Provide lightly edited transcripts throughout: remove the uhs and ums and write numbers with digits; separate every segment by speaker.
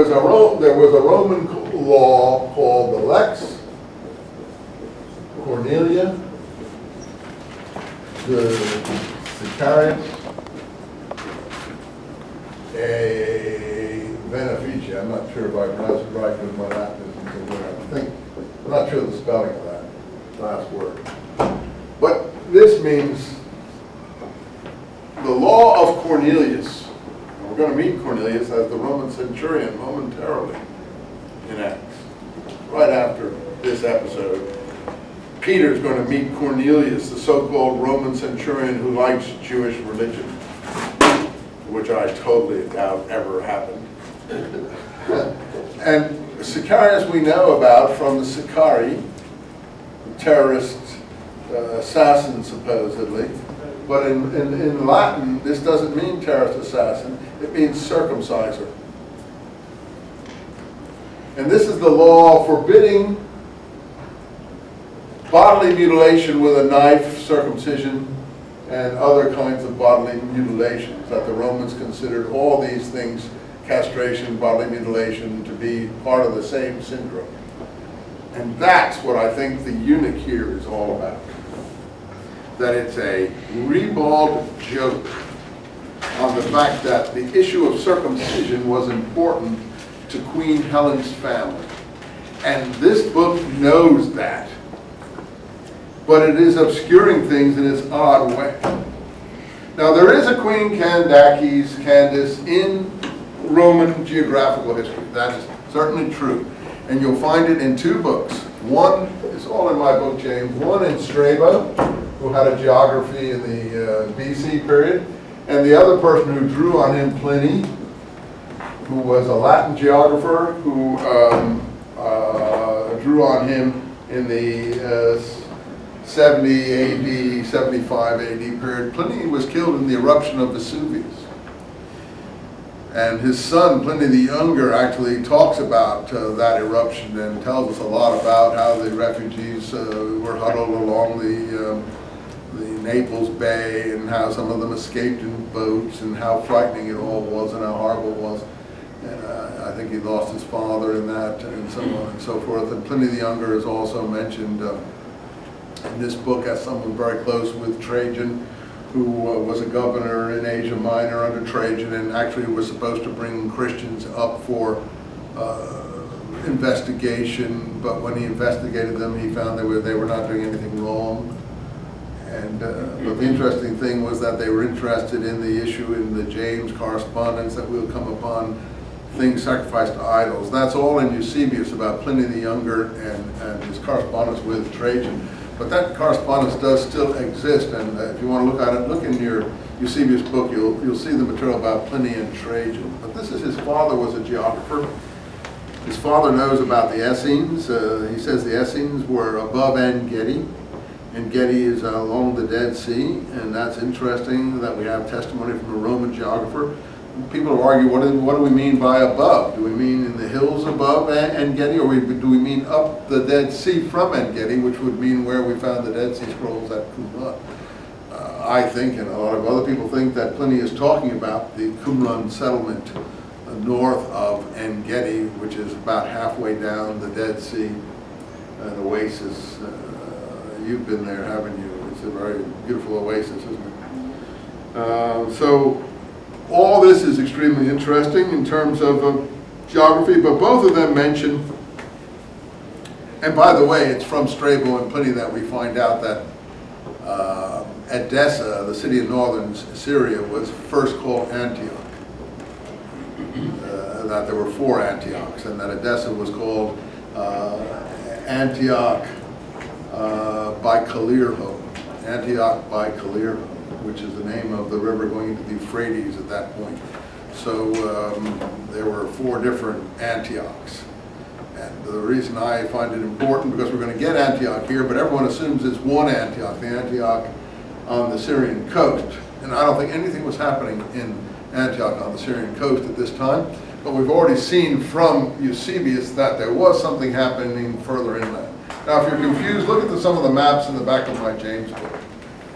Speaker 1: There was a Roman law called the Lex Cornelia, the Sicarius, a beneficia. I'm not sure if I pronounced it right because my Latin isn't so good. I'm not sure the spelling of that last word. But this means the law of Cornelius. We're going to meet Cornelius as the Roman centurion momentarily in Acts. Right after this episode, Peter's going to meet Cornelius, the so-called Roman centurion who likes Jewish religion, which I totally doubt ever happened. And Sicarius we know about from the Sicari, terrorist assassin supposedly. But in Latin, this doesn't mean terrorist assassin, it means circumciser. And this is the law forbidding bodily mutilation with a knife, circumcision, and other kinds of bodily mutilations, that the Romans considered all these things, castration, bodily mutilation, to be part of the same syndrome. And that's what I think the eunuch here is all about. That it's a ribald joke on the fact that the issue of circumcision was important to Queen Helen's family. And this book knows that. But it is obscuring things in its odd way. Now there is a Queen Candace in Roman geographical history. That is certainly true. And you'll find it in two books. One is all in my book, James. One in Strabo, who had a geography in the BC period. And the other person who drew on him, Pliny, who was a Latin geographer, who drew on him in the 70 AD, 75 AD period. Pliny was killed in the eruption of Vesuvius. And his son, Pliny the Younger, actually talks about that eruption and tells us a lot about how the refugees were huddled along the Naples Bay, and how some of them escaped in boats, and how frightening it all was and how horrible it was. And I think he lost his father in that, and so on and so forth. And Pliny the Younger is also mentioned in this book as someone very close with Trajan, who was a governor in Asia Minor under Trajan, and actually was supposed to bring Christians up for investigation, but when he investigated them, he found they were not doing anything wrong. And but the interesting thing was that they were interested in the issue in the James correspondence that we'll come upon, things sacrificed to idols. That's all in Eusebius about Pliny the Younger and his correspondence with Trajan. But that correspondence does still exist, and if you want to look at it, look in your Eusebius book, you'll see the material about Pliny and Trajan. But this is, his father was a geographer. His father knows about the Essenes. He says the Essenes were above En-Gedi. En-Gedi is along the Dead Sea, and that's interesting that we have testimony from a Roman geographer. People argue, what do we mean by above? Do we mean in the hills above En-Gedi, or do we mean up the Dead Sea from En-Gedi, which would mean where we found the Dead Sea Scrolls at Qumran? I think, and a lot of other people think, that Pliny is talking about the Qumran settlement north of En-Gedi, which is about halfway down the Dead Sea, an oasis. You've been there, haven't you? It's a very beautiful oasis, isn't it? So all this is extremely interesting in terms of geography, but both of them mention, and by the way, it's from Strabo and Pliny that we find out that Edessa, the city of northern Syria, was first called Antioch. That there were 4 Antiochs, and that Edessa was called Antioch by Calirho, Antioch by Calirho, which is the name of the river going into the Euphrates at that point. So there were 4 different Antiochs. And the reason I find it important, because we're going to get Antioch here, but everyone assumes it's one Antioch, the Antioch on the Syrian coast. And I don't think anything was happening in Antioch on the Syrian coast at this time. But we've already seen from Eusebius that there was something happening further inland. Now, if you're confused, look at some of the maps in the back of my James book.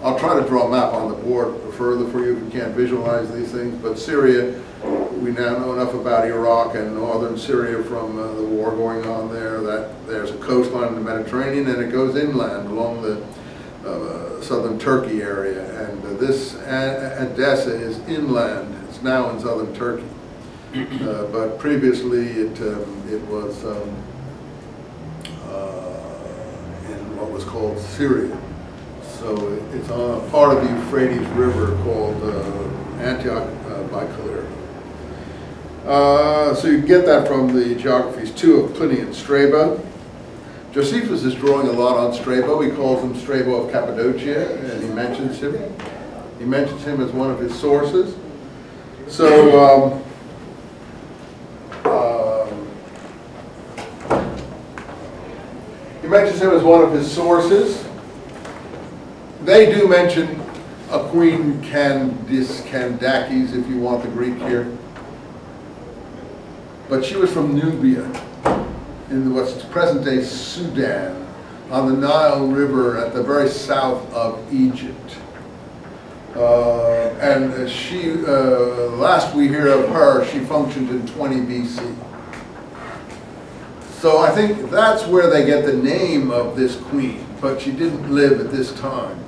Speaker 1: I'll try to draw a map on the board further for you if you can't visualize these things. But Syria we now know enough about Iraq and northern Syria from the war going on there that there's a coastline in the Mediterranean, and it goes inland along the southern Turkey area. And this Edessa is inland. It's now in southern Turkey. But previously it was in what was called Syria. So it's on a part of the Euphrates River called Antioch by Calyria. So you can get that from the geographies too of Pliny and Strabo. Josephus is drawing a lot on Strabo. He calls him Strabo of Cappadocia, and he mentions him. He mentions him as one of his sources. So he mentions him as one of his sources. They do mention a Queen Candaces, if you want the Greek here. But she was from Nubia, in what's present-day Sudan, on the Nile River at the very south of Egypt. And she, last we hear of her, she functioned in 20 BC. So I think that's where they get the name of this queen, but she didn't live at this time.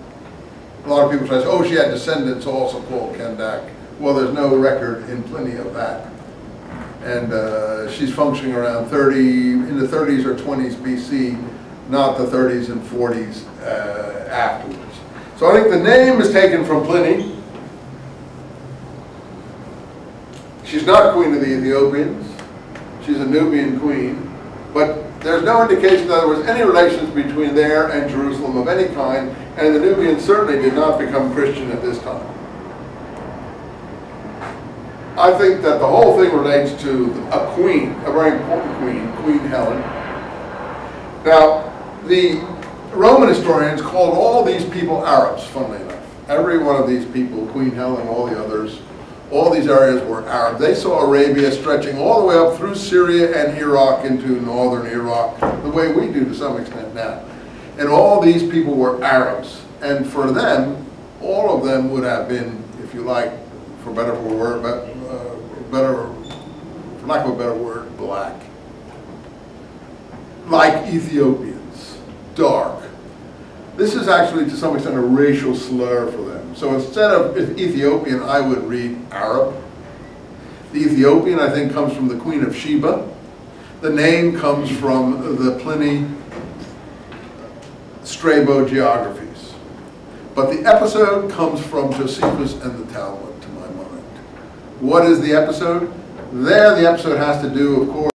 Speaker 1: A lot of people say, oh, she had descendants also called Candac. Well, there's no record in Pliny of that. And she's functioning around in the 30s or 20s BC, not the 30s and 40s afterwards. So I think the name is taken from Pliny. She's not queen of the Ethiopians. She's a Nubian queen. But there's no indication that there was any relations between there and Jerusalem of any kind, and the Nubians certainly did not become Christian at this time. I think that the whole thing relates to a queen, a very important queen, Queen Helen. Now, the Roman historians called all these people Arabs, funnily enough. Every one of these people, Queen Helen, all the others, all these areas were Arab. They saw Arabia stretching all the way up through Syria and Iraq into northern Iraq, the way we do to some extent now. And all these people were Arabs. And for them, all of them would have been, if you like, for lack of a better word, black. Like Ethiopians, dark. This is actually to some extent a racial slur for them. So instead of Ethiopian, I would read Arab. The Ethiopian, I think, comes from the Queen of Sheba. The name comes from the Pliny Strabo geographies. But the episode comes from Josephus and the Talmud, to my mind. What is the episode? There, the episode has to do, of course,